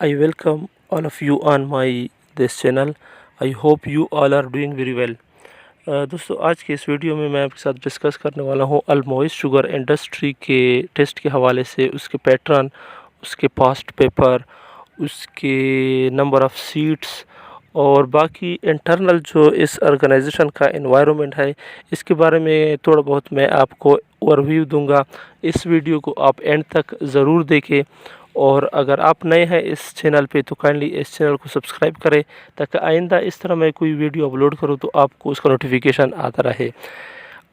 I welcome all of you on my this channel. I hope you all are doing very well. दोस्तों आज के इस video में मैं आपके साथ डिस्कस करने वाला हूँ अल्मोइस शुगर इंडस्ट्री के टेस्ट के हवाले से, उसके पैटर्न, उसके पास्ट पेपर, उसके नंबर ऑफ़ सीट्स और बाकी इंटरनल जो इस ऑर्गेनाइजेशन का एनवायरनमेंट है, इसके बारे में थोड़ा बहुत मैं आपको ओवरव्यू दूंगा। इस वीडियो को आप एंड तक ज़रूर देखें और अगर आप नए हैं इस चैनल पे तो काइंडली इस चैनल को सब्सक्राइब करें ताकि आइंदा इस तरह मैं कोई वीडियो अपलोड करूँ तो आपको उसका नोटिफिकेशन आता रहे।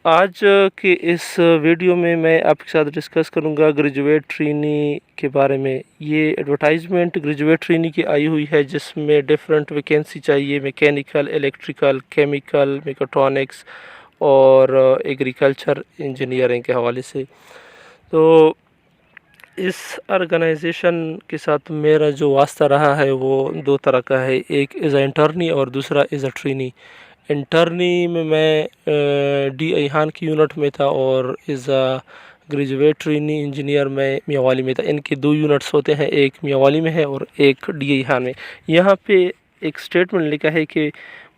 आज के इस वीडियो में मैं आपके साथ डिस्कस करूंगा ग्रेजुएट ट्रेनी के बारे में। ये एडवर्टाइजमेंट ग्रेजुएट ट्रेनी की आई हुई है जिसमें डिफरेंट वैकेंसी चाहिए, मैकेनिकल, इलेक्ट्रिकल, केमिकल, मेकाट्रॉनिक्स और एग्रीकल्चर इंजीनियरिंग के हवाले से। तो इस ऑर्गेनाइजेशन के साथ मेरा जो वास्ता रहा है वो दो तरह का है, एक एज अ इंटर्नी और दूसरा एज अ ट्रेनी। इंटर्नी में मैं डी अहान की यूनिट में था और as a graduate trainee engineer में मियावाली में था। इनके दो यूनिट्स होते हैं, एक मियावाली में है और एक डी अहान में। यहाँ पे एक स्टेटमेंट लिखा है कि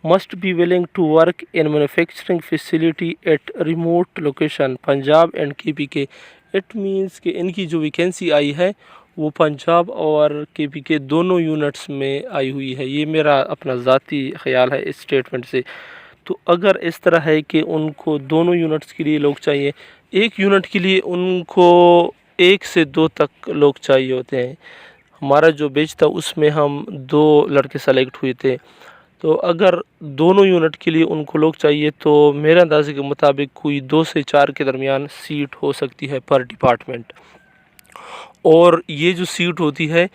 must be willing to work in manufacturing facility at remote location Punjab and KP के। इट मीन्स कि इनकी जो वैकेंसी आई है वो पंजाब और केपी के दोनों यूनिट्स में आई हुई है। ये मेरा अपना ज़ाती ख्याल है इस स्टेटमेंट से। तो अगर इस तरह है कि उनको दोनों यूनिट्स के लिए लोग चाहिए, एक यूनिट के लिए उनको 1 से 2 तक लोग चाहिए होते हैं। हमारा जो बैच था उसमें हम 2 लड़के सेलेक्ट हुए थे। तो अगर दोनों यूनिट के लिए उनको लोग चाहिए तो मेरे अंदाजे के मुताबिक कोई 2 से 4 के दरमियान सीट हो सकती है पर डिपार्टमेंट। और ये जो सीट होती है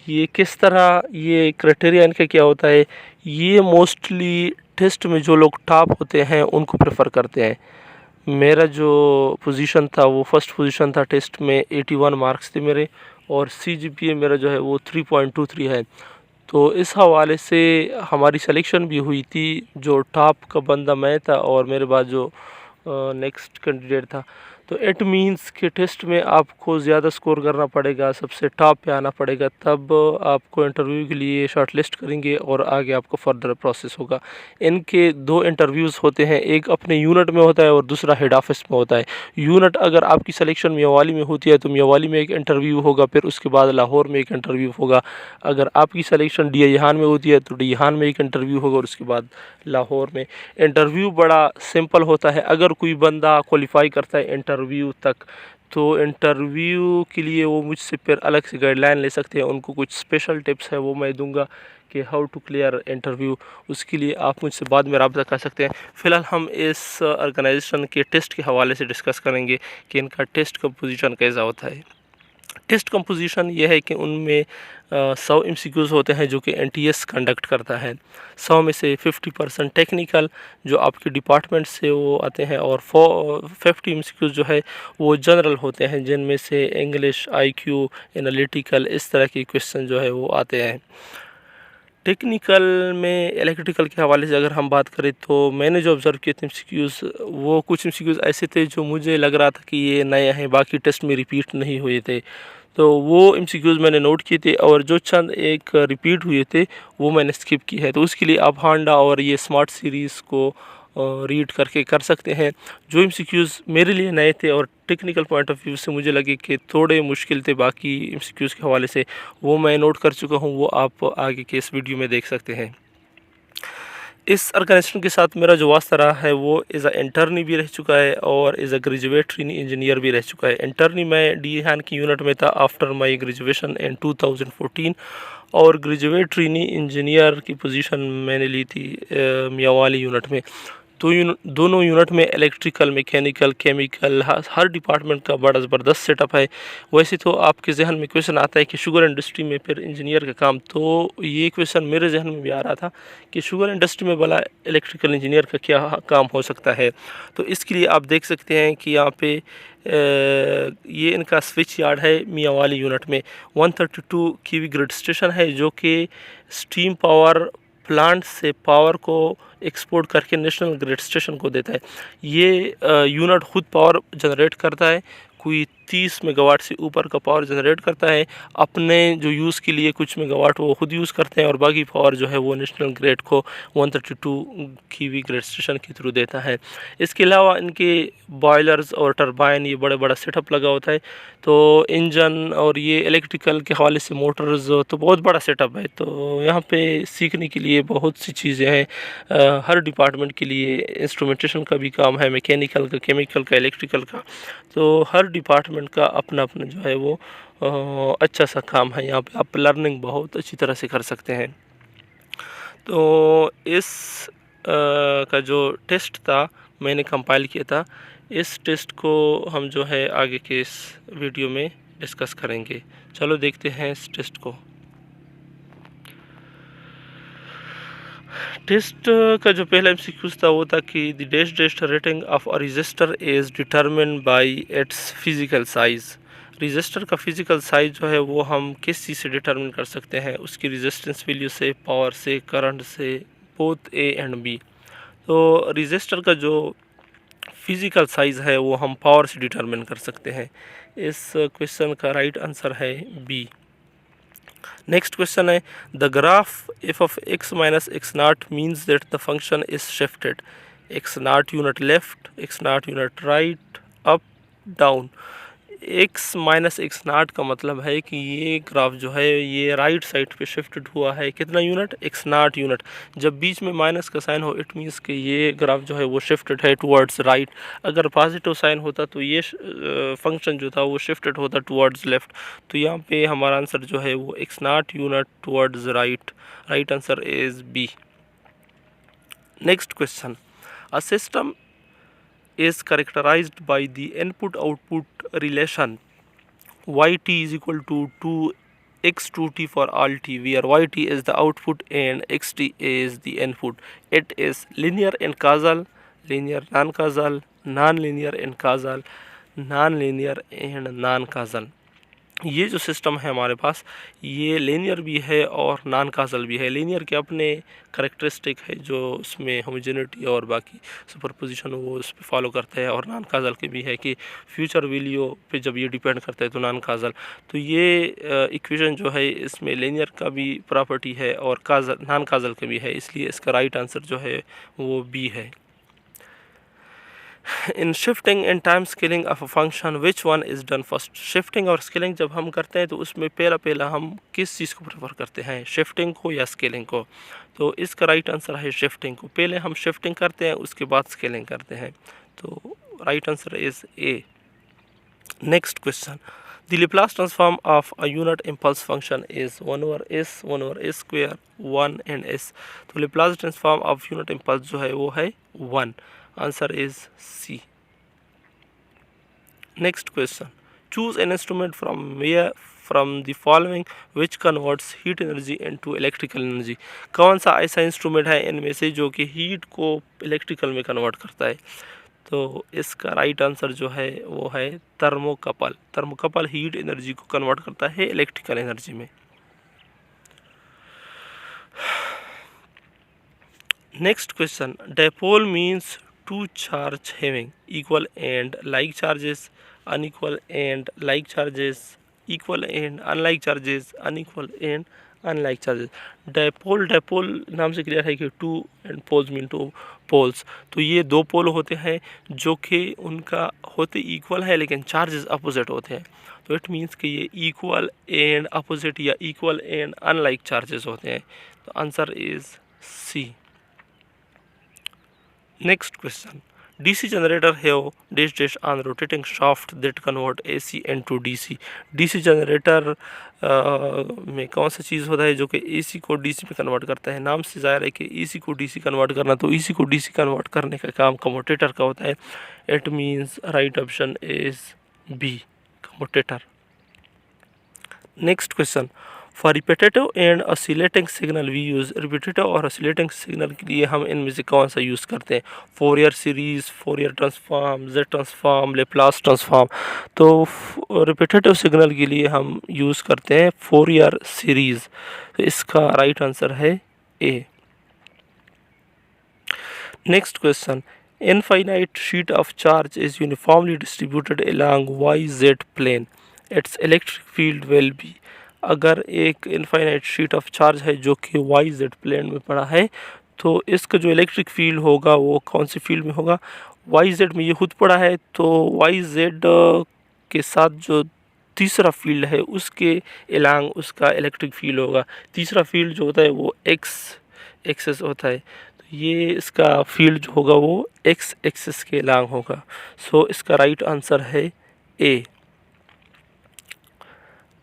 ये किस तरह, ये क्राइटेरिया इनका क्या होता है, ये मोस्टली टेस्ट में जो लोग टॉप होते हैं उनको प्रेफर करते हैं। मेरा जो पोजीशन था वो फर्स्ट पोजीशन था, टेस्ट में 81 मार्क्स थे मेरे और सीजीपीए मेरा जो है वो 3.23 है। तो इस हवाले से हमारी सिलेक्शन भी हुई थी। जो टॉप का बंदा मैं था और मेरे बाद जो नेक्स्ट कैंडिडेट था। तो इट मींस कि टेस्ट में आपको ज़्यादा स्कोर करना पड़ेगा, सबसे टॉप पे आना पड़ेगा, तब आपको इंटरव्यू के लिए शॉर्टलिस्ट करेंगे और आगे आपको फर्दर प्रोसेस होगा। इनके 2 इंटरव्यूज़ होते हैं, एक अपने यूनिट में होता है और दूसरा हेड ऑफिस में होता है। यूनिट अगर आपकी सिलेक्शन मियावाली में होती है तो मियावाली में एक इंटरव्यू होगा, फिर उसके बाद लाहौर में एक इंटरव्यू होगा। अगर आपकी सिलेक्शन डी अहान में होती है तो डी अहान में एक इंटरव्यू होगा और उसके बाद लाहौर में। इंटरव्यू बड़ा सिंपल होता है। अगर कोई बंदा क्वालिफाई करता है इंटरव्यू तक तो इंटरव्यू के लिए वो मुझसे फिर अलग से गाइडलाइन ले सकते हैं। उनको कुछ स्पेशल टिप्स है वो मैं दूंगा कि हाउ टू क्लियर इंटरव्यू। उसके लिए आप मुझसे बाद में रब्ता कर सकते हैं। फ़िलहाल हम इस ऑर्गेनाइजेशन के टेस्ट के हवाले से डिस्कस करेंगे कि इनका टेस्ट कंपोजिशन कैसा होता है। टेस्ट कंपोजिशन यह है कि उनमें 100 एमसीक्यूज़ होते हैं जो कि एनटीएस कंडक्ट करता है। 100 में से 50% टेक्निकल जो आपके डिपार्टमेंट से वो आते हैं और 50 एमसीक्यूज़ जो है वो जनरल होते हैं जिनमें से इंग्लिश, आईक्यू, एनालिटिकल, इस तरह के क्वेश्चन जो है वो आते हैं। टेक्निकल में इलेक्ट्रिकल के हवाले से अगर हम बात करें तो मैंने जो ऑब्ज़र्व किए थे एमसीक्यूज़, वो कुछ एमसीक्यूज़ ऐसे थे जो मुझे लग रहा था कि ये नए हैं, बाकी टेस्ट में रिपीट नहीं हुए थे। तो वो एमसीक्यूज़ मैंने नोट किए थे और जो चंद एक रिपीट हुए थे वो मैंने स्किप की है। तो उसके लिए आप हांडा और ये स्मार्ट सीरीज़ को रीड करके कर सकते हैं। जो एमसीक्यूज़ मेरे लिए नए थे और टेक्निकल पॉइंट ऑफ व्यू से मुझे लगे कि थोड़े मुश्किल थे बाकी एमसीक्यूज़ के हवाले से, वो मैं नोट कर चुका हूँ, वो आप आगे के इस वीडियो में देख सकते हैं। इस ऑर्गेनाइजेशन के साथ मेरा जो वास्ता रहा है वो एज अ इंटर्नी भी रह चुका है और as a graduate trainee engineer भी रह चुका है। इंटर्नी मैं डी अहान की यूनिट में था आफ्टर माय ग्रेजुएशन इन 2014 और ग्रेजुएट ट्रेनी इंजीनियर की पोजीशन मैंने ली थी मियावाली यूनिट में। तो दोनों यूनिट में इलेक्ट्रिकल, मैकेनिकल, केमिकल हर डिपार्टमेंट का बड़ा ज़बरदस्त सेटअप है। वैसे तो आपके जहन में क्वेश्चन आता है कि शुगर इंडस्ट्री में फिर इंजीनियर का काम, तो ये क्वेश्चन मेरे जहन में भी आ रहा था कि शुगर इंडस्ट्री में भला इलेक्ट्रिकल इंजीनियर का क्या काम हो सकता है। तो इसके लिए आप देख सकते हैं कि यहाँ पे ये इनका स्विच यार्ड है मियावाली यूनिट में। 132 केवी ग्रिड स्टेशन है जो कि स्टीम पावर प्लांट से पावर को एक्सपोर्ट करके नेशनल ग्रिड स्टेशन को देता है। ये यूनिट खुद पावर जनरेट करता है, कोई 30 मेगावाट से ऊपर का पावर जनरेट करता है। अपने जो यूज़ के लिए कुछ मेगावाट वो खुद यूज़ करते हैं और बाकी पावर जो है वो नेशनल ग्रिड को 132 केवी ग्रिड स्टेशन के थ्रू देता है। इसके अलावा इनके बॉयलर्स और टरबाइन ये बड़ा सेटअप लगा होता है। तो इंजन और ये इलेक्ट्रिकल के हवाले से मोटर्स तो बहुत बड़ा सेटअप है। तो यहाँ पे सीखने के लिए बहुत सी चीज़ें हैं। हर डिपार्टमेंट के लिए इंस्ट्रूमेंटेशन का भी काम है, मैकेनिकल का, केमिकल का, इलेक्ट्रिकल का। तो हर डिपार्टमेंट का अपना अपना जो है वो अच्छा सा काम है। यहाँ पे आप लर्निंग बहुत अच्छी तरह से कर सकते हैं। तो इस का जो टेस्ट था मैंने कंपाइल किया था, इस टेस्ट को हम जो है आगे के इस वीडियो में डिस्कस करेंगे। चलो देखते हैं इस टेस्ट को। टेस्ट का जो पहला एमसीक्यू था वो था कि the dash rating of a resistor is determined bye it's physical size. Register का फिजिकल साइज जो है वो हम किस चीज़ से डिटरमिन कर सकते हैं? उसकी रेजिस्टेंस वैल्यू से, पावर से, करंट से, बोथ ए एंड बी। तो रजिस्टर का जो फिजिकल साइज़ है वो हम पावर से डिटरमिन कर सकते हैं। इस क्वेश्चन का राइट आंसर है बी। नेक्स्ट क्वेश्चन है the graph F of x minus x not means that the function is shifted. X not unit left, x not unit right, up, down. X minus x not का मतलब है कि ये graph जो है ये right side पे shifted हुआ है। कितना यूनिट? X not unit. जब बीच में माइनस का साइन हो इट मीन्स कि ये ग्राफ जो है वो शिफ्टेड है टुवर्ड्स राइट। अगर पॉजिटिव साइन होता तो ये फंक्शन जो था वो शिफ्टेड होता टुवर्ड्स लेफ्ट। तो यहाँ पे हमारा आंसर जो है वो x not unit towards right. Right answer is B. Next question, a system is characterized by the input-output relation yt is equal to 2x2t for all t, where yt is the output and xt is the input. It is linear and causal, linear non-causal, non-linear and causal, non-linear and non-causal। ये जो system है हमारे पास ये linear भी है और non काजल भी है। लीनियर के अपने करेक्टरिस्टिक है जो उसमें होमोजेनिटी और बाकी सुपरपोजिशन वो उस पर फॉलो करता है, और नॉन काजल के भी है कि फ्यूचर वैल्यू पे जब ये डिपेंड करता है तो नॉन काजल। तो ये इक्वेशन जो है इसमें लीनियर का भी प्रॉपर्टी है और काजल नॉन काजल का भी है, इसलिए इसका राइट आंसर जो है वो बी है। In shifting and time scaling of a function which one is done first. Shifting और स्केलिंग जब हम करते हैं तो उसमें पहला हम किस चीज़ को प्रेफर करते हैं, शिफ्टिंग को या स्केलिंग को? तो इसका राइट आंसर है शिफ्टिंग को। पहले हम शिफ्टिंग करते हैं उसके बाद स्केलिंग करते हैं। तो right answer is a. Next question, the Laplace transform of a unit impulse function is 1 over s, 1 over s square, 1 and s। तो Laplace transform of unit impulse जो है वो है 1। Answer is C. Next question, choose an instrument from the following which converts heat energy into electrical energy. कौन सा ऐसा instrument है इनमें से जो कि हीट को इलेक्ट्रिकल में कन्वर्ट करता है? तो इसका राइट आंसर जो है वो है थर्मोकपल। थर्मोकपल हीट एनर्जी को कन्वर्ट करता है इलेक्ट्रिकल एनर्जी में। Next question, dipole means two charge having equal and like charges, unequal and like charges, equal and unlike charges, unequal and unlike charges. Dipole नाम से clear है कि two end poles mean two poles. तो ये दो पोल होते हैं जो कि उनका होते इक्वल है लेकिन चार्जेस अपोजिट होते हैं। तो इट मीन्स कि ये इक्वल एंड अपोजिट या इक्वल एंड अनलाइक चार्जेस होते हैं। तो answer is C. Next question, DC generator have dash on rotating shaft that convert AC into DC। DC generator में कौन सा चीज़ होता है जो कि AC को DC में कन्वर्ट करता है? नाम से ज़ाहिर है कि AC को DC कन्वर्ट करना, तो AC को DC कन्वर्ट करने का काम कम्यूटेटर का होता है। It means right option is B, commutator. Next question, for repetitive and oscillating signal we use. Repetitive और ऑसिलेटिंग सिग्नल के लिए हम इनमें से कौन सा यूज़ करते हैं? Fourier series, Fourier transform, Z transform, Laplace transform. तो रिपीटेटिव सिग्नल के लिए हम यूज़ करते हैं फोरियर सीरीज़। तो इसका राइट आंसर है A. Next question, Infinite sheet of charge is uniformly distributed along YZ plane. Its electric field will be. अगर एक इनफाइनाइट शीट ऑफ चार्ज है जो कि YZ प्लेन में पड़ा है, तो इसका जो इलेक्ट्रिक फील्ड होगा वो कौन सी फील्ड में होगा? YZ में ये खुद पड़ा है, तो YZ के साथ जो तीसरा फील्ड है उसके एलांग उसका इलेक्ट्रिक फील्ड होगा। तीसरा फील्ड जो होता है वो एक्स एक्सेस होता है, तो ये इसका फील्ड जो होगा वो एक्स एक्सिस के एलांग होगा। सो इसका राइट आंसर है A.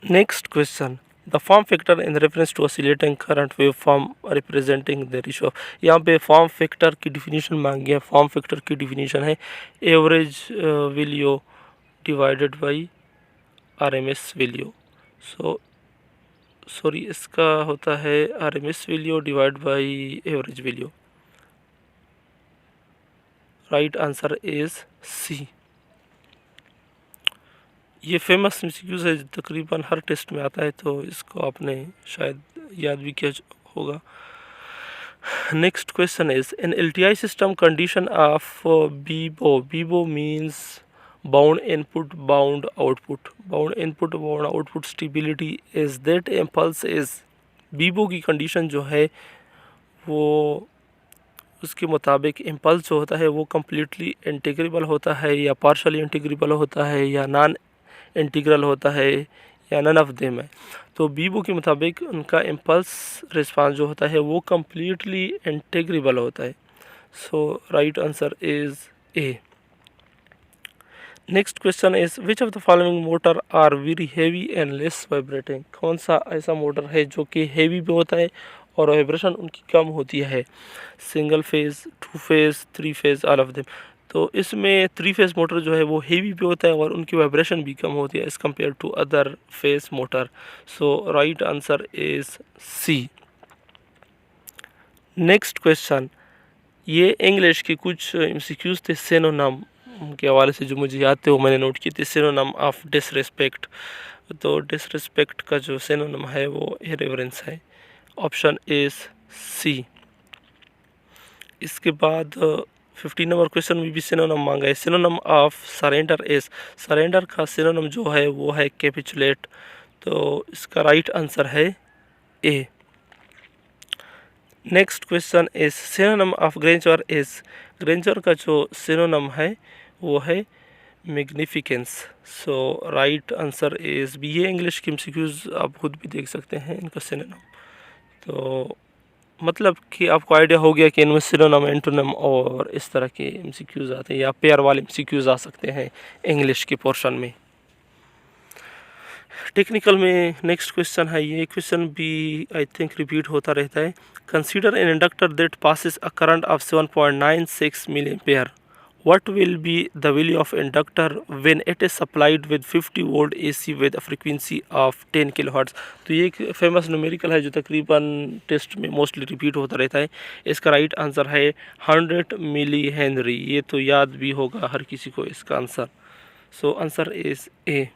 Next question, the form factor in reference to oscillating current wave form representing the ratio. यहाँ पे फॉर्म फैक्टर की डिफिनीशन मांगी है। फॉर्म फैक्टर की डिफिनीशन है average value divided by RMS value. Sorry इसका होता है RMS value divide by average value. Right answer is C. ये फेमस एमसीक्यूज है, तकरीबन हर टेस्ट में आता है, तो इसको आपने शायद याद भी किया होगा। Next question is in LTI system condition of Vivo. Vivo means bound input bound output. Bound input bound output stability is that impulse is. Vivo की कंडीशन जो है वो उसके मुताबिक इम्पल्स जो होता है वो कम्प्लीटली इंटीग्रेबल होता है या पार्शली इंटीग्रेबल होता है या नॉन इंटीग्रल होता है या नन ऑफ देम है। तो बीबो के मुताबिक उनका इम्पल्स रिस्पांस जो होता है वो कम्प्लीटली इंटीग्रेबल होता है। So right answer is A. Next question is which of the following motor are very heavy and less vibrating. कौन सा ऐसा मोटर है जो कि हैवी भी होता है और वाइब्रेशन उनकी कम होती है? Single phase, two phase, three phase, all of them. तो इसमें थ्री फेज मोटर जो है वो हेवी भी होता है और उनकी वाइब्रेशन भी कम होती है as compare to other phase motor. So right answer is C. Next question, ये इंग्लिश के कुछ एमसीक्यूज थे सिनोनिम के हवाले से जो मुझे याद थे वो मैंने नोट किए थे। Synonym of disrespect. तो डिसरिस्पेक्ट का जो सिनोनिम है वो इरेवरेंस है। Option is C. इसके बाद 15 नंबर क्वेश्चन में भी सिनोनिम मांगा है। Synonym of surrender is. Surrender का सिनोनिम जो है वो है कैपिचुलेट। तो इसका राइट आंसर है A. Next question is synonym of grandeur is. Grandeur का जो सिनोनिम है वो है magnificence. So right answer is B. ये इंग्लिश की एमसीक्यूज आप खुद भी देख सकते हैं इनका सिनोनिम। तो मतलब कि आपको आइडिया हो गया कि इनमें सिनोनिम, एंटोनिम और इस तरह के एमसीक्यूज आते हैं या पेयर वाले एमसीक्यूज आ सकते हैं इंग्लिश के पोर्शन में। टेक्निकल में नेक्स्ट क्वेश्चन है, ये क्वेश्चन भी आई थिंक रिपीट होता रहता है। Consider an inductor that passes a current of 7.96 milli ampere. What will be the value of inductor when it is supplied with 50 volt AC with a frequency of 10 kHz? तो ये एक famous numerical है जो तकरीबन test में mostly repeat होता रहता है। इसका राइट आंसर है 100 मिली हेनरी। ये तो याद भी होगा हर किसी को इसका answer. So answer is A.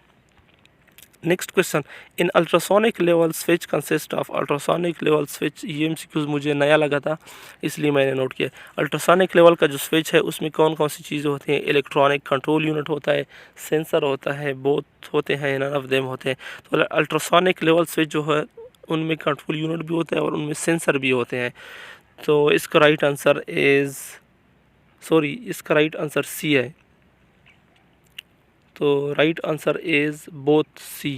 Next question, in ultrasonic level switch consist of. Ultrasonic level switch, ये एमसीक्यूज मुझे नया लगा था इसलिए मैंने नोट किया। अल्ट्रासोनिक लेवल का जो स्विच है उसमें कौन कौन सी चीज़ें होती हैं? इलेक्ट्रॉनिक कंट्रोल यूनिट होता है, सेंसर होता है, बोथ होते हैं, नन ऑफ देम होते हैं। तो अल्ट्रासोनिक लेवल स्विच जो है उनमें कंट्रोल यूनिट भी होता है और उनमें सेंसर भी होते हैं। तो इसका राइट आंसर इज़ इसका राइट आंसर सी है। तो right answer is both C.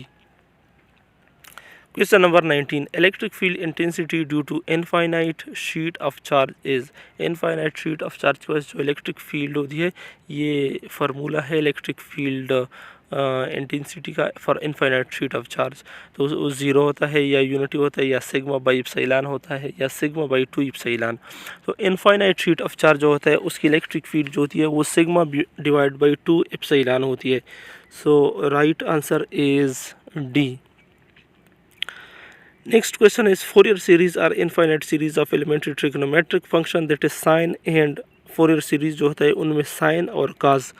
Question number 19, electric field intensity due to infinite sheet of charge is. Infinite sheet of charge की वजह से जो इलेक्ट्रिक फील्ड होती है ये फार्मूला है इलेक्ट्रिक फील्ड इंटेंसिटी का for infinite sheet of charge. तो वो ज़ीरो होता है या यूनिटी होता है या सिग्मा बाई इप्सिलॉन होता है या सिग्मा बाई 2 इप्सिलॉन। तो इनफाइनाइट शीट ऑफ चार्ज जो होता है उसकी इलेक्ट्रिक फील्ड जो होती है वो सिग्मा डिवाइड बाई 2 इप्सिलॉन होती है। So right answer is D. Next question is Fourier series are infinite series of elementary trigonometric function that is sine and Fourier series जो होता है उनमें साइन और काज।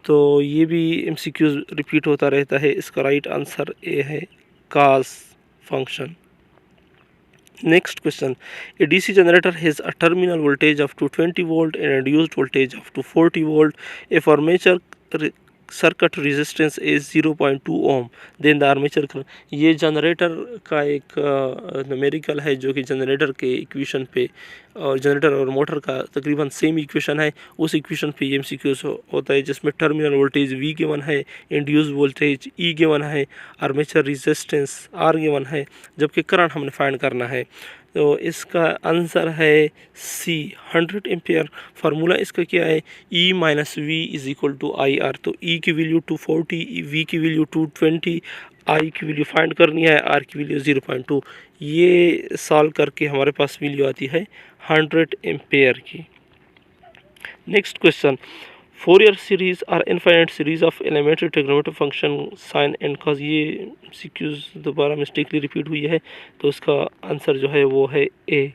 तो ये भी MCQ रिपीट होता रहता है। इसका राइट आंसर ए है काज function. Next question. A DC generator has a terminal voltage of 220 volt and a reduced voltage of 240 volt. If armature circuit resistance is 0.2 ohm, then the armature ये generator का एक numerical है जो कि generator के equation पे और generator और मोटर का तकरीबन सेम इक्वेशन है। उस इक्वेशन पे ये MCQ होता है जिसमें टर्मिनल वोल्टेज V गिवन है, इंड्यूस वोल्टेज E गिवन है, आर्मेचर रेजिस्टेंस R गिवन है, जबकि करंट हमने फाइंड करना है। तो इसका आंसर है सी 100 एम्पियर। फार्मूला इसका क्या है, E minus V is equal to I R. तो E की वैल्यू 240, V की वैल्यू 220, I की वैल्यू फाइंड करनी है, R की वैल्यू 0.2। ये सॉल्व करके हमारे पास वैल्यू आती है 100 एम्पियर की। Next question, Fourier series are infinite series of elementary trigonometric function sine and cos. ये सीक्यूज दोबारा मिस्टेकली रिपीट हुई है, तो उसका आंसर जो है वो है ए।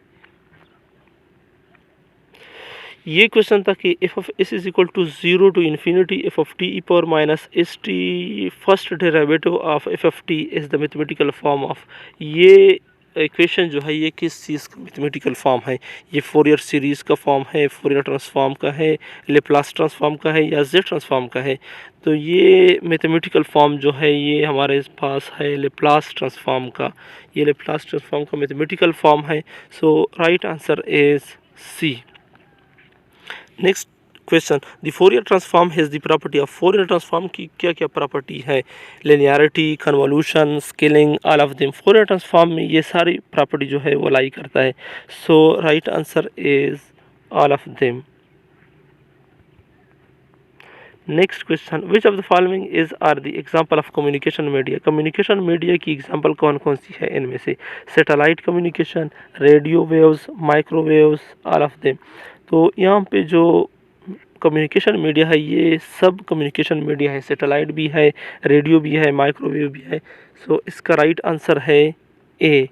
ये क्वेश्चन था कि F of S is equal to 0 to infinity F of T e power minus S T, first derivative of F of T is the mathematical form of. ये इक्वेशन जो है ये किस चीज़ का मैथमेटिकल फॉर्म है, ये फोरियर सीरीज़ का form है, फोरियर ट्रांसफॉर्म का है, लेप्लास ट्रांसफॉर्म का है या जेड ट्रांसफॉर्म का है। तो ये मैथमेटिकल फॉर्म जो है ये हमारे पास है लेप्लास ट्रांसफॉर्म का। ये लेप्लास ट्रांसफॉर्म का मैथमेटिकल फॉर्म है। So right answer is C. Next question, the Fourier transform has the property of. Fourier transform की क्या क्या प्रॉपर्टी है, linearity, convolution, scaling, all of them. Fourier transform में ये सारी प्रॉपर्टी जो है वो लाई करता है। So right answer is all of them. Next question, which of the following is are the example of communication media. Communication media की example कौन कौन सी है इनमें से, satellite communication, radio waves, microwaves, all of them. तो यहाँ पे जो कम्युनिकेशन मीडिया है ये सब कम्युनिकेशन मीडिया है, सैटेलाइट भी है, रेडियो भी है, माइक्रोवेव भी है। सो इसका राइट आंसर है A,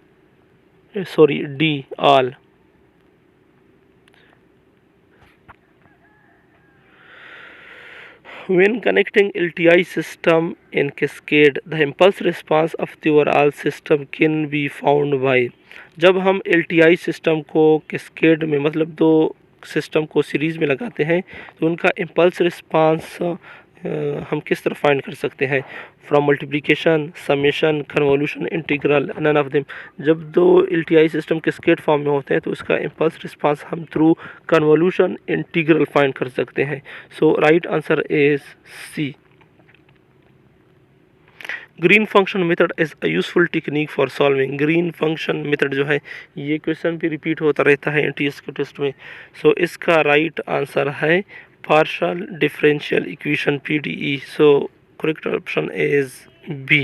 sorry D, all. When connecting LTI system in cascade, the impulse response of the overall system can be found by। जब हम LTI सिस्टम को कैस्केड में मतलब दो सिस्टम को सीरीज़ में लगाते हैं तो उनका इम्पल्स रिस्पांस हम किस तरह फाइंड कर सकते हैं, from multiplication, summation, convolution, integral, none of them. जब दो LTI सिस्टम कैस्केड फॉर्म में होते हैं तो उसका इम्पल्स रिस्पांस हम थ्रू कन्वोल्यूशन, इंटीग्रल फाइंड कर सकते हैं। So right answer is C. Green function method is a useful technique for solving. Green function method जो है ये क्वेश्चन भी रिपीट होता रहता है NTS के टेस्ट में। सो इसका राइट आंसर है partial differential equation PDE। So correct option is B.